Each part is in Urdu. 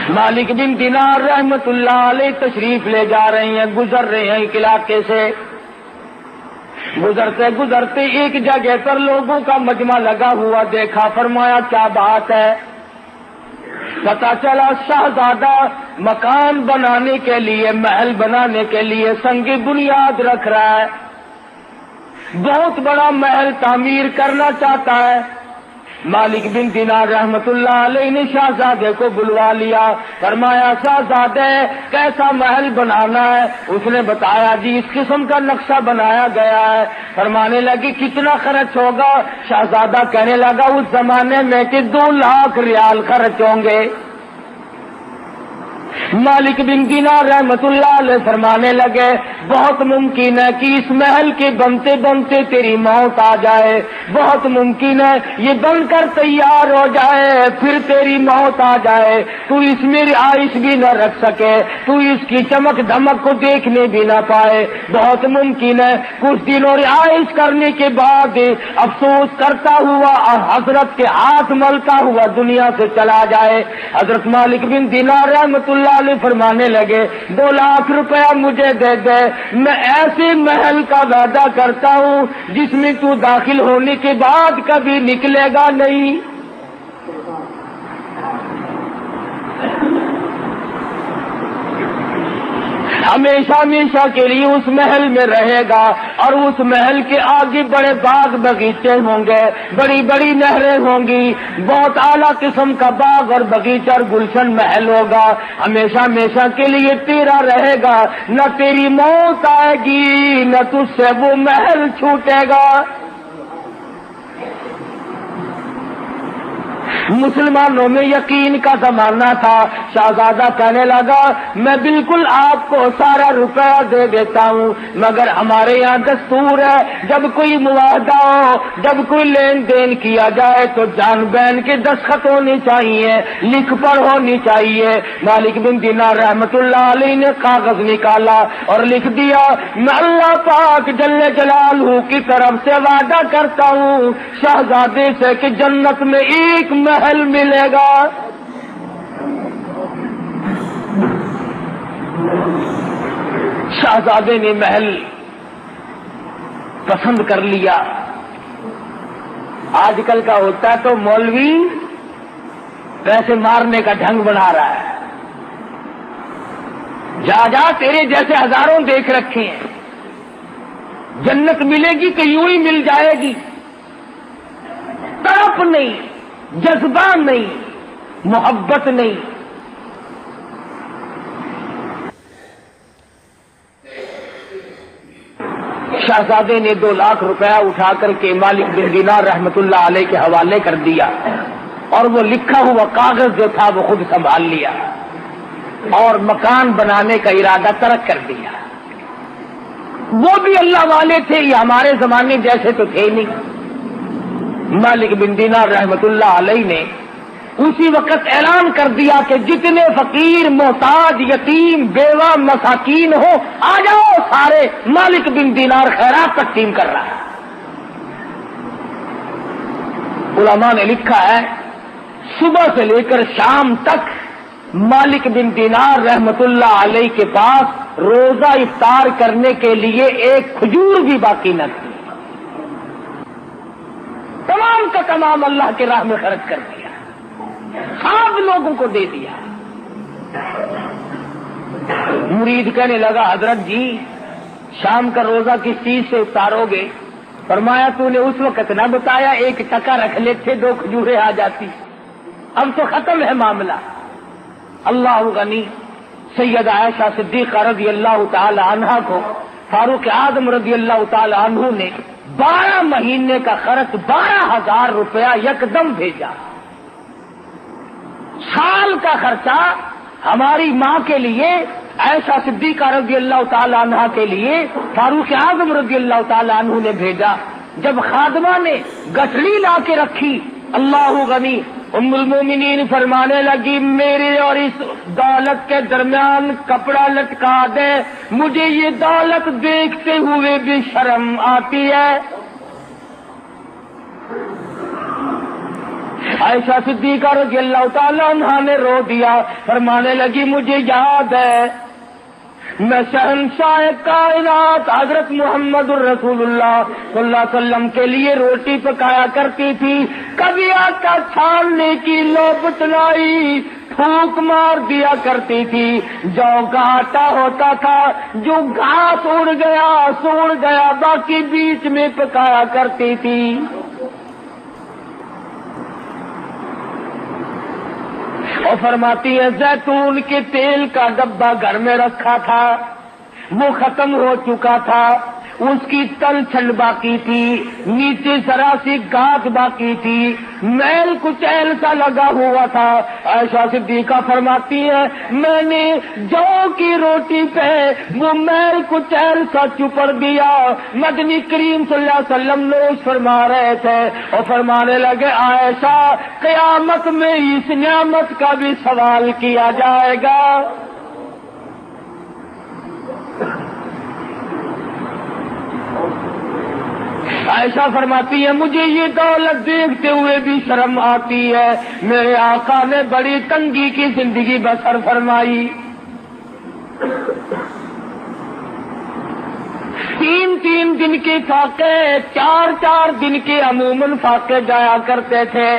مالک بن دینار رحمت اللہ علیہ تشریف لے جا رہے ہیں، گزر رہے ہیں ایک علاقے سے، گزرتے گزرتے ایک جگہ پر لوگوں کا مجمع لگا ہوا دیکھا، فرمایا کیا بات ہے؟ پتا چلا شہزادہ مکان بنانے کے لیے، محل بنانے کے لیے سنگ بنیاد رکھ رہا ہے، بہت بڑا محل تعمیر کرنا چاہتا ہے۔ مالک بن دینار رحمت اللہ علیہ نے شہزادے کو بلوا لیا، فرمایا شہزادے کیسا محل بنانا ہے؟ اس نے بتایا جی اس قسم کا نقشہ بنایا گیا ہے۔ فرمانے لگی کتنا خرچ ہوگا؟ شہزادہ کہنے لگا اس زمانے میں کہ 2 لاکھ ریال خرچ ہوں گے۔ مالک بن دینار رحمت اللہ علیہ فرمانے لگے بہت ممکن ہے کہ اس محل کے بنتے بنتے تیری موت آ جائے، بہت ممکن ہے یہ بن کر تیار ہو جائے پھر تیری موت آ جائے، تو اس میں رہائش بھی نہ رکھ سکے، تو اس کی چمک دھمک کو دیکھنے بھی نہ پائے، بہت ممکن ہے کچھ دنوں رہائش کرنے کے بعد افسوس کرتا ہوا اور حضرت کے ہاتھ ملتا ہوا دنیا سے چلا جائے۔ حضرت مالک بن دینار رحمت اللہ علیہ فرمانے لگے 2 لاکھ روپیہ مجھے دے دے، میں ایسے محل کا وعدہ کرتا ہوں جس میں تو داخل ہونے کے بعد کبھی نکلے گا نہیں۔ ہمیشہ ہمیشہ کے لیے اس محل میں رہے گا، اور اس محل کے آگے بڑے باغ باغیچے ہوں گے، بڑی بڑی نہریں ہوں گی، بہت اعلیٰ قسم کا باغ اور باغیچہ اور گلشن محل ہوگا، ہمیشہ ہمیشہ کے لیے تیرا رہے گا، نہ تیری موت آئے گی نہ تجھ سے وہ محل چھوٹے گا۔ مسلمانوں میں یقین کا زمانہ تھا، شہزادہ کہنے لگا میں بالکل آپ کو سارا روپیہ دے دیتا ہوں، مگر ہمارے یہاں دستور ہے جب کوئی معاہدہ ہو، جب کوئی لین دین کیا جائے تو جان بین کے دستخط ہونی چاہیے، لکھ پڑھ ہونی چاہیے۔ مالک بن دینار رحمت اللہ علیہ نے کاغذ نکالا اور لکھ دیا میں اللہ پاک جل جلالہ کی طرف سے وعدہ کرتا ہوں شہزادے سے کہ جنت میں ایک محل ملے گا۔ شہزادے نے محل پسند کر لیا۔ آج کل کا ہوتا ہے تو مولوی پیسے مارنے کا ڈھنگ بنا رہا ہے، جا جا تیرے جیسے ہزاروں دیکھ رکھے ہیں، جنت ملے گی کہ یوں ہی مل جائے گی، تڑپ نہیں، جذبہ نہیں، محبت نہیں۔ شہزادے نے 2 لاکھ روپیہ اٹھا کر کے مالک بن دینار رحمت اللہ علیہ کے حوالے کر دیا، اور وہ لکھا ہوا کاغذ جو تھا وہ خود سنبھال لیا، اور مکان بنانے کا ارادہ ترک کر دیا۔ وہ بھی اللہ والے تھے، یہ ہمارے زمانے جیسے تو تھے نہیں۔ مالک بن دینار رحمت اللہ علیہ نے اسی وقت اعلان کر دیا کہ جتنے فقیر محتاج یتیم بیوہ مساکین ہو آ جاؤ سارے، مالک بن دینار خیرات تقسیم کر رہا ہے۔ علماء نے لکھا ہے صبح سے لے کر شام تک مالک بن دینار رحمت اللہ علیہ کے پاس روزہ افطار کرنے کے لیے ایک کھجور بھی باقی نہ تھی، تمام کا تمام اللہ کے راہ میں خرچ کر دیا، سب لوگوں کو دے دیا۔ مرید کہنے لگا حضرت جی شام کا روزہ کس چیز سے اتارو گے؟ فرمایا تو نے اس وقت نہ بتایا، 1 ٹکا رکھ لیتے 2 کھجوریں آ جاتی، اب تو ختم ہے معاملہ۔ اللہ غنی سید عائشہ صدیقہ رضی اللہ تعالی عنہا کو فاروق اعظم رضی اللہ تعالی عنہ نے 12 مہینے کا خرچ 12,000 روپیہ یکدم بھیجا۔ سال کا خرچہ ہماری ماں کے لیے عائشہ صدیقہ رضی اللہ تعالی عنہا کے لیے فاروق اعظم رضی اللہ تعالی عنہ نے بھیجا۔ جب خادمہ نے گٹھڑی لا کے رکھی، اللہ غنی ام المومنین فرمانے لگی میرے اور اس دولت کے درمیان کپڑا لٹکا دے، مجھے یہ دولت دیکھتے ہوئے بھی شرم آتی ہے۔ عائشہ صدیقہ رضی اللہ تعالیٰ عنہا نے رو دیا، فرمانے لگی مجھے یاد ہے میں شہنشاہ کائنات حضرت محمد الرسول اللہ صلی اللہ علیہ وسلم کے لیے روٹی پکایا کرتی تھی، کبھی آٹا چھاننے کی نوبت لائی پھونک مار دیا کرتی تھی، جو کا آٹا ہوتا تھا جو گھاس اڑ گیا سوڑ گیا باقی بیچ میں پکایا کرتی تھی۔ اور فرماتی ہے زیتون کے تیل کا ڈبہ گھر میں رکھا تھا، وہ ختم ہو چکا تھا، اس کی تل چھل باقی تھی، نیچے ذرا سی گاٹ باقی تھی، میل کچیل سا لگا ہوا تھا۔ عائشہ صدیقہ فرماتی ہے میں نے جو کی روٹی پہ وہ میل کچیل سا چپڑ دیا، مدنی کریم صلی اللہ علیہ وسلم نوش فرما رہے تھے اور فرمانے لگے عائشہ قیامت میں اس نعمت کا بھی سوال کیا جائے گا۔ عائشہ فرماتی ہے مجھے یہ دولت دیکھتے ہوئے بھی شرم آتی ہے، میرے آقا نے بڑی تنگی کی زندگی بسر فرمائی، 3 دن کے فاقے 4 دن کے عموماً فاقے جایا کرتے تھے۔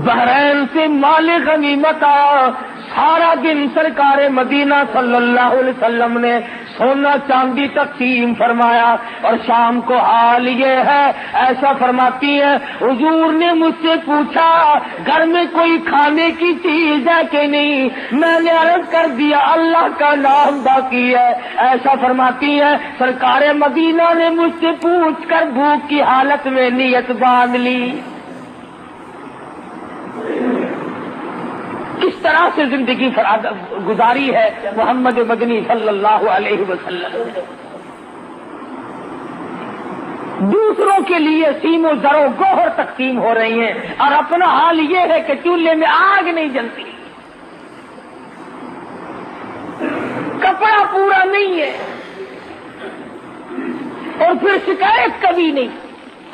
بحرین سے مال غنیمت آیا، سارا دن سرکار مدینہ صلی اللہ علیہ وسلم نے سونا چاندی تقسیم فرمایا، اور شام کو حال یہ ہے ایسا فرماتی ہے حضور نے مجھ سے پوچھا گھر میں کوئی کھانے کی چیز ہے کہ نہیں، میں نے عرض کر دیا اللہ کا نام باقی ہے۔ ایسا فرماتی ہے سرکار مدینہ نے مجھ سے پوچھ کر بھوک کی حالت میں نیت باندھ لی۔ کس طرح سے زندگی گزاری ہے محمد مدنی صلی اللہ علیہ وسلم۔ دوسروں کے لیے سیم و زر و گوہر تقسیم ہو رہی ہیں اور اپنا حال یہ ہے کہ چولہے میں آگ نہیں جلتی، کپڑا پورا نہیں ہے اور پھر شکایت کبھی نہیں۔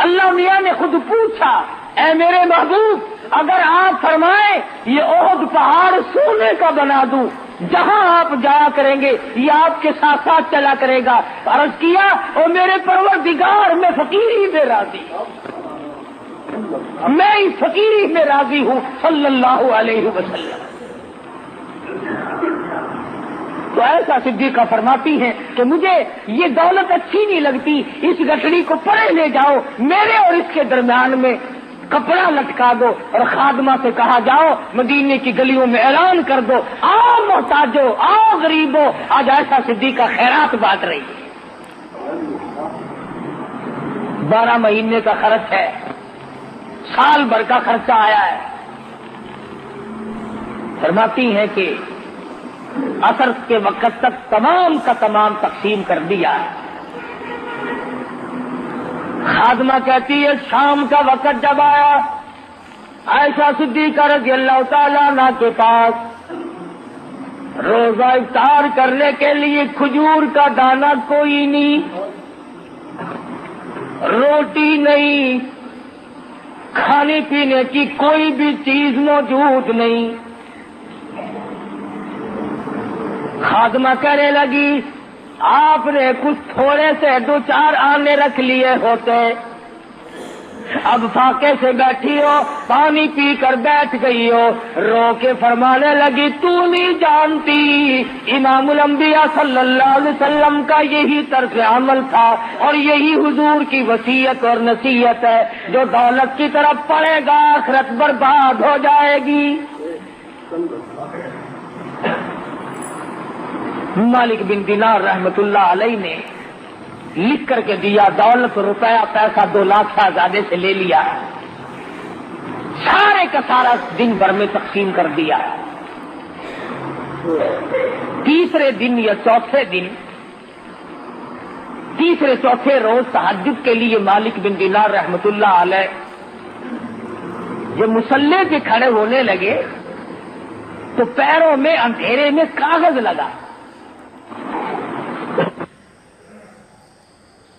اللہ میاں نے خود پوچھا اے میرے محبوب اگر آپ فرمائیں یہ احد پہاڑ سونے کا بنا دوں، جہاں آپ جایا کریں گے یہ آپ کے ساتھ ساتھ چلا کرے گا۔ عرض کیا اور میرے پروردگار میں فقیری میں راضی ہوں، میں اس فقیری میں راضی ہوں صلی اللہ علیہ وسلم۔ تو ایسا صدیقہ فرماتی ہیں کہ مجھے یہ دولت اچھی نہیں لگتی، اس گٹڑی کو پرے لے جاؤ، میرے اور اس کے درمیان میں کپڑا لٹکا دو اور خادمہ سے کہا جاؤ مدینے کی گلیوں میں اعلان کر دو آؤ محتاجو آؤ غریبو، آج ایسا صدیقہ خیرات بانٹ رہی ہے۔ 12 مہینے کا خرچ ہے، سال بھر کا خرچہ آیا ہے۔ فرماتی ہیں کہ عصر کے وقت تک تمام کا تمام تقسیم کر دیا۔ خادمہ کہتی ہے شام کا وقت جب آیا عائشہ صدیقہ رضی اللہ تعالیٰ عنہ کے پاس روزہ افطار کرنے کے لیے کھجور کا دانہ کوئی نہیں، روٹی نہیں، کھانے پینے کی کوئی بھی چیز موجود نہیں۔ خادمہ کہنے لگی آپ نے کچھ تھوڑے سے 2-4 آنے رکھ لیے ہوتے، اب فاقے سے بیٹھی ہو پانی پی کر بیٹھ گئی ہو، رو کے فرمانے لگی تو نہیں جانتی امام الانبیاء صلی اللہ علیہ وسلم کا یہی طرز عمل تھا اور یہی حضور کی وصیت اور نصیحت ہے، جو دولت کی طرف پڑے گا آخرت برباد ہو جائے گی۔ مالک بن دینار رحمت اللہ علیہ نے لکھ کر کے دیا، دولت روپیہ پیسہ 2 لاکھ شہزادے سے لے لیا، سارے کا سارا دن بھر میں تقسیم کر دیا۔ تیسرے دن یا تیسرے چوتھے روز تہجد کے لیے مالک بن دینار رحمت اللہ علیہ جب مصلی پہ کھڑے ہونے لگے تو پیروں میں اندھیرے میں کاغذ لگا،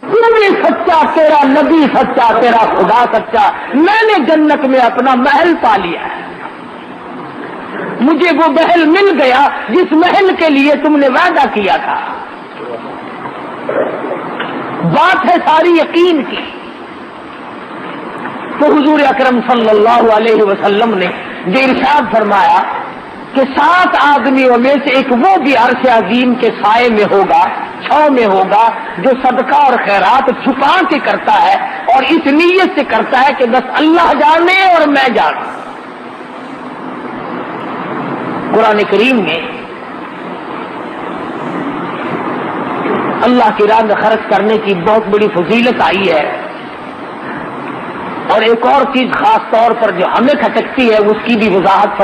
پورے سچا، تیرا نبی سچا، تیرا خدا سچا، میں نے جنت میں اپنا محل پا لیا ہے، مجھے وہ محل مل گیا جس محل کے لیے تم نے وعدہ کیا تھا۔ بات ہے ساری یقین کی۔ تو حضور اکرم صلی اللہ علیہ وسلم نے جو ارشاد فرمایا کہ 7 آدمیوں میں سے ایک وہ بھی عرش عظیم کے سائے میں ہوگا، چھاؤں میں ہوگا، جو صدقہ اور خیرات چھپا کے کرتا ہے اور اس نیت سے کرتا ہے کہ بس اللہ جانے اور میں جانوں۔ قرآن کریم میں اللہ کی راہ میں خرچ کرنے کی بہت بڑی فضیلت آئی ہے، اور ایک اور چیز خاص طور پر جو ہمیں کھٹکتی ہے اس کی بھی وضاحت